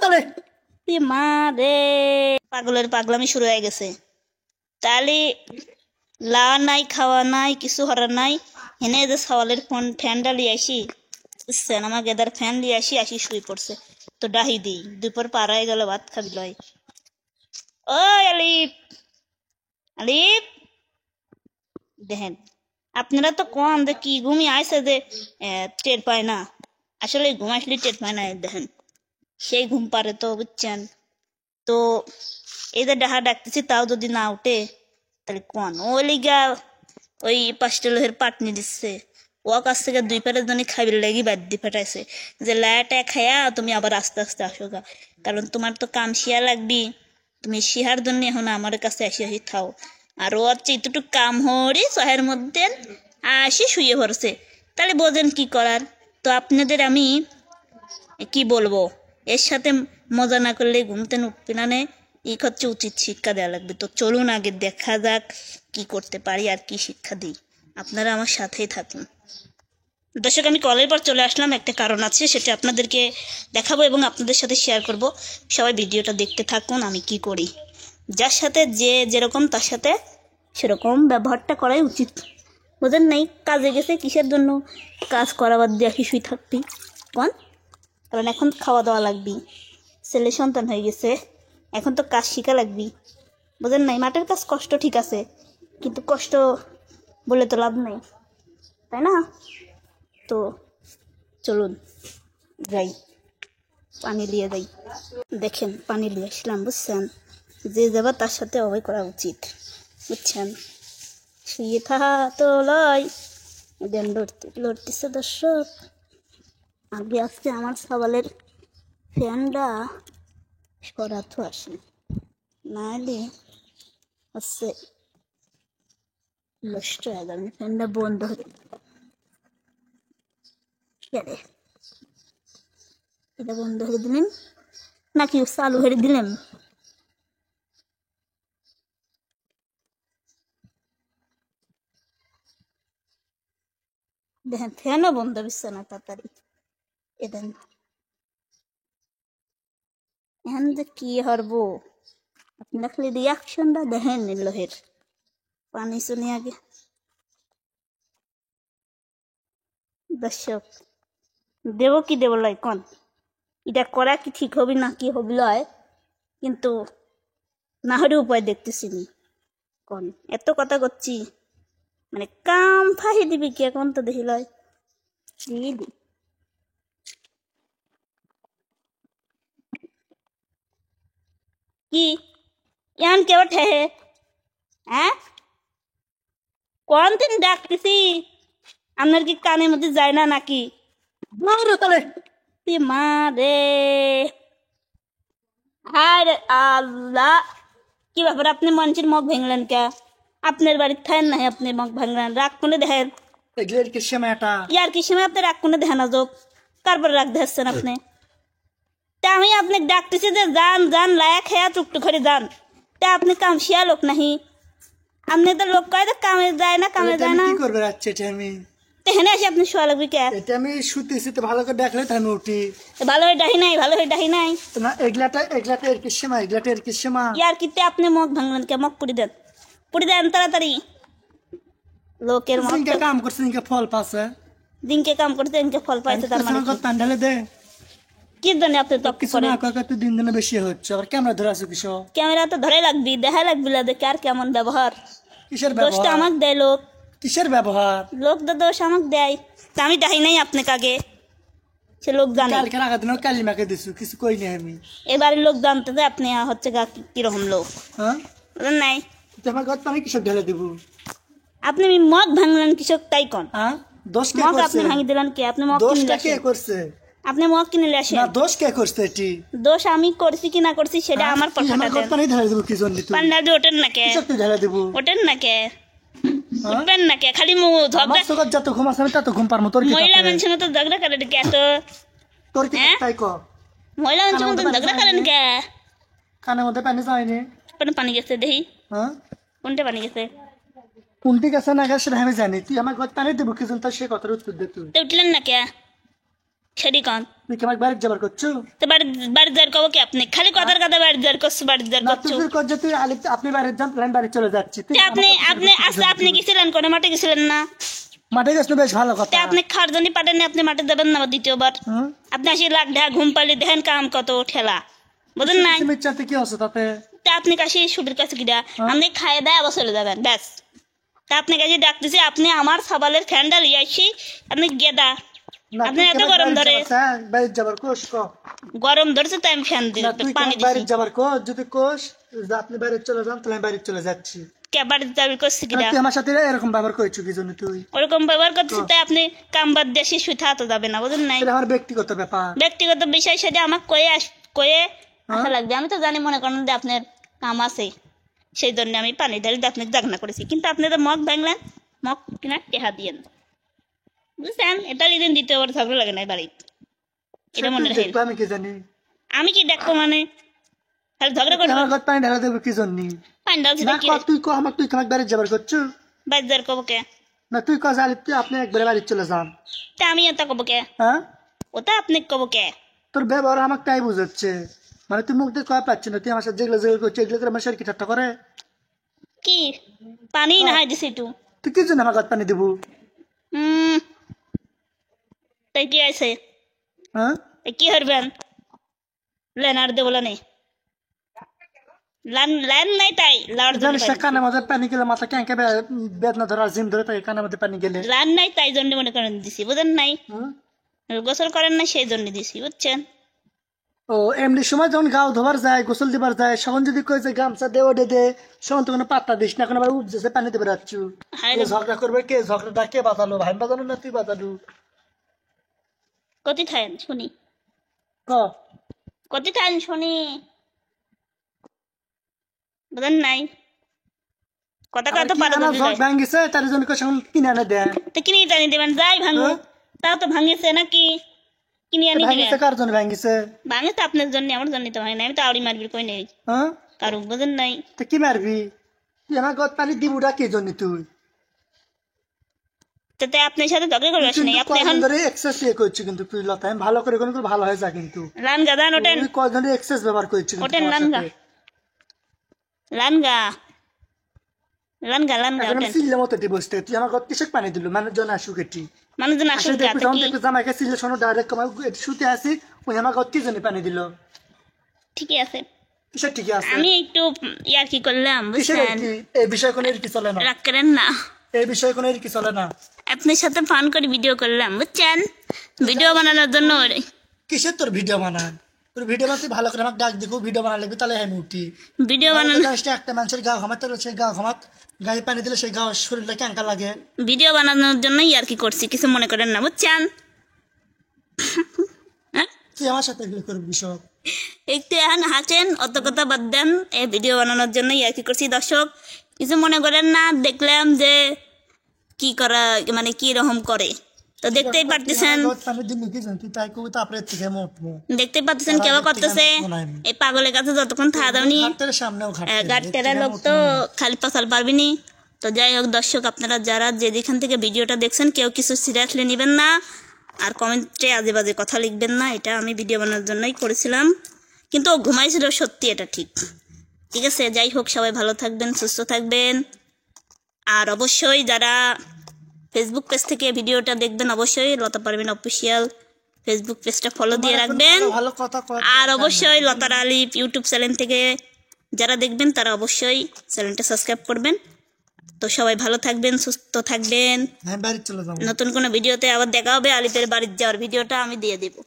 তাহলে মা রে, পাগলের পাগলামি শুরু হয়ে গেছে। তাহলে লা নাই, খাওয়া নাই, কিছু হরার নাই। এনে যে সওয়ালের ফ্যানটা লিয়ে আসি, বুঝছেন, আমার গেদার ফ্যান লিয়ে আসি শুয়ে পড়ছে। তো ডাহি দিই, দুপুর পার হয়ে গেল, ভাত খাবি লয়। ও আলিফ, আলিফ, দেখেন আপনারা তো কম যে কি ঘুমি আইসে যে টের পায় না। আসলে ঘুম আসলে টের পায় না। দেখেন সেই ঘুম পারে তো, বুঝছেন। তো এই যে ডাহা ডাকতেছি, তাও যদি না উঠে তাহলে কোন ওই লিগা ওই 5টা লোহের পাটনি দিচ্ছে। ও কাছ থেকে 2 প্যারের জন্য খাবির লেগে বাদ দিয়ে ফেটাইছে যে লায়াটা খায়া তুমি আবার আস্তে আস্তে আসো গা, কারণ তোমার তো কাম শিয়া লাগবি। তুমি শিহার জন্য এখন আমার কাছে আসি থাও। আর ও হচ্ছে এতটুকু কাম হরি শহের মধ্যে আসি শুয়ে পড়ছে। তাহলে বোঝেন কি করার। তো আপনাদের আমি কি বলবো, এর সাথে মজা না করলে ঘুমতেন উঠবে না। এই হচ্ছে উচিত শিক্ষা দেওয়া লাগবে। তো চলুন আগে দেখা যাক কি করতে পারি আর কি শিক্ষা দিই। আপনারা আমার সাথেই থাকুন। দর্শক, আমি কলের পর চলে আসলাম, একটা কারণ আছে, সেটা আপনাদেরকে দেখাবো এবং আপনাদের সাথে শেয়ার করব। সবাই ভিডিওটা দেখতে থাকুন আমি কি করি। যার সাথে যে যেরকম তার সাথে সেরকম ব্যবহারটা করাই উচিত। বোঝেন নাই, কাজে গেছে কিসের জন্য কাজ করাবার দিয়ে কি শুই থাকবি কোন, কারণ এখন খাওয়া দাওয়া লাগবি, ছেলে সন্তান হয়ে গেছে, এখন তো কাজ শিখা লাগবি। বোঝেন নাই, মাঠের কাজ কষ্ট ঠিক আছে, কিন্তু কষ্ট বলে তো লাভ নাই, তাই না? তো চলুন যাই, পানি নিয়ে যাই। দেখেন পানি নিয়ে আসলাম, বুঝছেন। যে যাবা তার সাথে অবয় করা উচিত, বুঝছেন। শুয়ে থাকা তো লয়, দেন লড়তেছে। দর্শক, আগে আজকে আমার সওয়ালের ফ্যানটা সরাতো আসে, নাহলে হচ্ছে নষ্ট হয়ে যাবে। ফ্যানটা বন্ধ হয়ে গেলে এটা বন্ধ করে দিলেন নাকি চালু করে দিলেন? দেখেন ফ্যানও বন্ধ হচ্ছে না তাড়াতাড়ি। এদেন এখন যে কি হরবো, আপনারা খালি রিয়াকশনটা দেখেন লোহের। পানি শুনি আগে। দর্শক, দেব কি দেব লয় কন, এটা করা কি ঠিক হবি না কি হবি লয়, কিন্তু না হলে উপায় দেখতেছি নি কন। এত কথা করছি, মানে কাম ফাহি দিবি কি এখন তো দেখি লয় কি ইয়ান কে ওঠে। হ্যাঁ, কোন দিন ডাকতেছি, আপনার কি কানের মধ্যে যায় না নাকি? তাহলে মা রে, হায় রে আল্লাহ, কি ব্যাপার আপনি মানুষের মুখ ভেঙলেন কে? আপনার বাড়ির থাকেন না, আপনি মুখ ভাঙলেন, রাগ কোনে দেখেন। এগুলোর কি সময়টা ইয়ার কি সময় আপনি রাগ কোনে দেখেন? যোগ কারবার রাগ দেখছেন আপনি। তা আমি আপনাকে ডাকতেছি যে যান যান, লায়া খেয়া টুকটুক করে যান। তা আপনি কাম শিয়া লোক নাহি, আপনি তো লোক কয় কামে যায় না, কামে যায় না। কি করবে রাখছে এটা আমি? এখানে আসি আপনি শোয়া লাগবে কে? এটা আমি শুতেছি তো, ভালো করে দেখলে তো আমি উঠি। ভালো হয়ে ডাহি নাই, ভালো হয়ে ডাহি নাই। না এগুলাটা এর কি সময়, এগুলাটা এর কি সময়? ইয়ার কিতে আপনি মুখ ভাঙলেন কে? মুখ পুড়ি দেন তাড়াতাড়ি। লোকের মুখ কাম করছে, ফল পাচ্ছে, দিনকে কাম করতে দিনকে ফল পাইছে, তার মানে ঢালে দে কি জানি আপনি তক করেন। তো দিন দিনে বেশি হচ্ছে। আর ক্যামেরা ধরে আছো কিসব? ক্যামেরা তো ধরে লাগবি, দেখা লাগবি দেখে আর কেমন ব্যবহার। কিসের দোষটা ব্যবহার? আমাকে দেয় লোক। কিসের ব্যবহার? লোক তো দোষ আমাকে দেয়, তা আমি ডাহি নাই আপনাকে আগে, সে লোক জানে। কালকে আগা দিন কালিমাকে দিছু, কিছু কইনি আমি। এবারে লোক জানতে যে আপনি হচ্ছে গা কিরকম লোক। হ্যাঁ নাই তোমার ঘর আমি কিসব ঢেলে দিব? আপনি মগ ভাঙলেন কৃষক তাই কন। হ্যাঁ, দোষ কে মগ করছে? আপনি ভাঙি দিলেন কে? আপনি মগ কিনে দোষটা কে আসেন, করছে? আপনি মগ কিনে আসেন। না, দোষ কে করছে? এটি দোষ আমি করছি কি না করছি সেটা আমার কথাটা দেন। পানি ঢেলে দিব কি জন্য? তুই পান্ডাজি ওঠেন না কে? কিসব তুই ঢেলে দিব? ওঠেন না কে? উঠবেন না কে? খালি ঝগড়া, যত ঘুম আসে আমি তত ঘুম পারবো। তোর কি মহিলা মানুষের মতো ঝগড়া করেন কে? তো তোর কি তাই ক? মহিলা মানুষের মতো ঝগড়া করেন কে? কানের মধ্যে পানি যায়নি? পানি গেছে দেখি, হ্যাঁ কোনটা পানি গেছে? কোনটি গেছে না গেছে সেটা আমি জানি। তুই আমার ঘর পানি দেবো কি জন্য? সে কথার উত্তর দে তুই। তো উঠলেন না কে? সেটি কন তুই কি আমাকে বাড়ি যাবার করছো? তো বাড়ি বাড়ি যাওয়ার কব কি আপনি খালি কথার কথা বাড়ি যাওয়ার করছো বাড়ি যাওয়ার না করছো তুই কর যে তুই আলিপ আপনি বাড়ি যান তাহলে আমি বাড়ি চলে যাচ্ছি। তুই তা আপনি আপনি আচ্ছা আপনি গেছিলেন কোনে মাঠে গেছিলেন না মাঠে গেছ বেশ ভালো কথা। তা আপনি খাওয়ার জন্য পাঠাননি আপনি মাঠে যাবেন না আবার দ্বিতীয়বার হুম আপনি আসি লাখ ঢাকা ঘুম পালি দেখেন কাম কত ঠেলা বুঝেন নাই তুমি চাতে কি আছে তাতে? তা আপনি কাছে ছুটির কাছে গিয়া আপনি খাইয়ে দেয় আবার চলে যাবেন ব্যাস তা আপনি কাছে ডাকতেছি আপনি আমার সবালের ফ্যানটা লিয়ে আসি আপনি গেদা না আপনি এত গরম ধরে বাড়ি যাবার কোষ ক গরম ধরছে তাই আমি ফ্যান না তুই পানি বাড়ি দিছি যাবার কোষ যদি কোষ যে আপনি বাড়ি চলে যান তাহলে আমি বাড়ি চলে যাচ্ছি। কে বাড়িতে যাবি করছি কিনা তুই আমার সাথে এরকম ব্যবহার করছো কি জন্য? তুই ওরকম ব্যবহার করতেছি তাই আপনি কাম বাদ দেশে শুয়ে থাকতে যাবে না বুঝেন নাই এটা আমার ব্যক্তিগত ব্যাপার। ব্যক্তিগত বিষয় সেটা আমাকে কয়ে আসা লাগবে আমি তো জানি মনে করেন যে আপনার কাম আছে সেই জন্য আমি পানি ঢালি আপনি জাগনা করেছি কিন্তু আপনি তো মগ ভাঙলেন মগ কিনা টেহা দিয়েন বুঝছেন এটা দিন দ্বিতীয়বার ঝগড়া লাগে না বাড়ি এটা মনে রাখেন দেখবো আমি কি জানি? আমি কি দেখবো মানে খালি ঝগড়া তুই করবো আমার ঘর পানি ঢালা দেবো কি জন্য? পানি ঢালছি না কি তুই ক আমাকে তুই আমাকে বাড়ি যাবার করছো? বাদ যার কবো কে না তুই কস আলিপ তুই আপনি একবারে বাড়ি চলে যান। তা আমি এটা কবো কে হ্যাঁ ওটা আপনি কবো কে তোর ব্যবহার আমাকে তাই বুঝাচ্ছে মানে তুই মুখ দিয়ে কয়া পাচ্ছি না তুই আমার সাথে যেগুলো যেগুলো করছিস এগুলো করে আমার শরীর কি ঠাট্টা করে? কি পানি না হয় দিছি একটু তুই কি জন্য আমার ঘর পানি দেবো? তাই কি আছে হ্যাঁ কি হরবেন লেন আর দেবো নেই লান লান নাই তাই লাউর জানিস না কানের মধ্যে পানি গেলে মাথা ক্যাঁকে বেদনা ধরে আর জিম ধরে তাই কানের মধ্যে পানি গেলে লান নাই তাই জন্য মনে করেন দিছি বুঝেন নাই হুম? গোসল করেন না সেই জন্য দিছি বুঝছেন ও এমনি সময় যখন গাও ধোবার যায় গোসল দিবার যায় তখন যদি কই যে গামছা দে ওডে দে তখন তো কোনো পাত্তা দিস না এখন আবার উপজেছে পানি দেবে রাখছু হায় কে রে, ঝগড়া করবে কে ঝগড়াটা কে বাঁচালো ভাই বাঁচালো না তুই বাঁচালু কতি থাকেন শুনি ক কতি থাকেন শুনি বুঝেন নাই কথা কথা পারো আমার ঝগ ভাঙ্গিছে তার জন্য কই এখন কিনে এনে দে তো কিনে টানি দেবেন যাই ভাঙো তাও তো ভাঙিয়েছে নাকি কিনে আনি ভাঙ্গিছে দিবেন কার জন্য ভাঙ্গিছে? ভাঙে তো আপনার জন্য আমার জন্য তো ভাঙে না আমি তো আউড়ি মারবি কই নেই হ্যাঁ কারো বুঝেন নাই তো কি মারবি? তুই আমার ঘর পানি দিবুটা কি জন্য? তুই তাতে আপনার সাথে ঝগড়া করবে আসেনি আপনি এখন ধরে এক্সেস ইয়ে করছি কিন্তু তুই লতা আমি ভালো করে কোনো ভালো হয়ে যা কিন্তু লান গাদান ওঠেন তুই কয় ধরে এক্সেস ব্যবহার করছি কিন্তু ওঠেন তোমার লানগা সাথে। লানগা লানগা লানগা এখন আমি ওঠেন সিল্লে মতো বসতে তুই আমার ঘর কিসের পানি দিল মানুষজন আসুক এটি মানুষজন আসে আসুক দেখবি গাতে যখন কি দেখবি জামাইকে সিল্লে শোনো ডাইরেক্ট আমার শুতে আসি ওই আমার ঘর কি জন্য পানি দিল? ঠিকই আছে কিসের ঠিকই আছে? আমি একটু ইয়ার কি করলাম কিসের বুঝছেন কি এই বিষয়ে কোনো এর কি চলে না? রাগ করেন না এই বিষয়ে কোনো এর কি চলে না? আপনার সাথে ফান করে ভিডিও করলাম বুঝছেন ভিডিও বানানোর জন্য কিসের তোর ভিডিও বানান? তোর ভিডিও বানাতে ভালো করে আমাকে ডাক দেখো ভিডিও বানা লাগবে তাহলে আমি উঠি। ভিডিও বানানো জানিস না, একটা মানুষের গা ঘামাতে সেই গা ঘামাত গায়ে পানি দিলে সেই গা শরীরটা ক্যাঙ্কা লাগে। ভিডিও বানানোর জন্যই আর কি করছি কিছু মনে করেন না বুঝছেন হ্যাঁ? তুই আমার সাথে এগুলো করবি সব। একটু এখন হাসেন অত কথা বাদ দেন এই ভিডিও বানানোর জন্যই আর কি করছি দর্শক কিছু মনে করেন না দেখলাম যে কি করা মানে কি রকম করে তো দেখতেই পারতেছেন দেখতেই পাচ্ছেন কেউ করতেছে এই পাগলের কাছে যতক্ষণ থাকা দাওনি গাড়িটারা লোক তো খালি পাশাল পারবিনি তো যাই হোক দর্শক আপনারা যারা যেখান থেকে ভিডিওটা দেখছেন কেউ কিছু সিরিয়াসলি নেবেন না আর কমেন্টে আজে বাজে কথা লিখবেন না এটা আমি ভিডিও বানানোর জন্যই করেছিলাম কিন্তু ও ঘুমাইছিল সত্যি এটা ঠিক ঠিক আছে যাই হোক সবাই ভালো থাকবেন সুস্থ থাকবেন আর অবশ্যই যারা ফেসবুক পেজ থেকে ভিডিওটা দেখবেন অবশ্যই লতা পারভিন অফিসিয়াল ফেসবুক পেজটা ফলো দিয়ে রাখবেন আর অবশ্যই লতার আলী ইউটিউব চ্যানেল থেকে যারা দেখবেন তারা অবশ্যই চ্যানেলটা সাবস্ক্রাইব করবেন তো সবাই ভালো থাকবেন সুস্থ থাকবেন নতুন কোনো ভিডিওতে আবার দেখা হবে আলিপের বাড়ির যাওয়ার ভিডিওটা আমি দিয়ে দেবো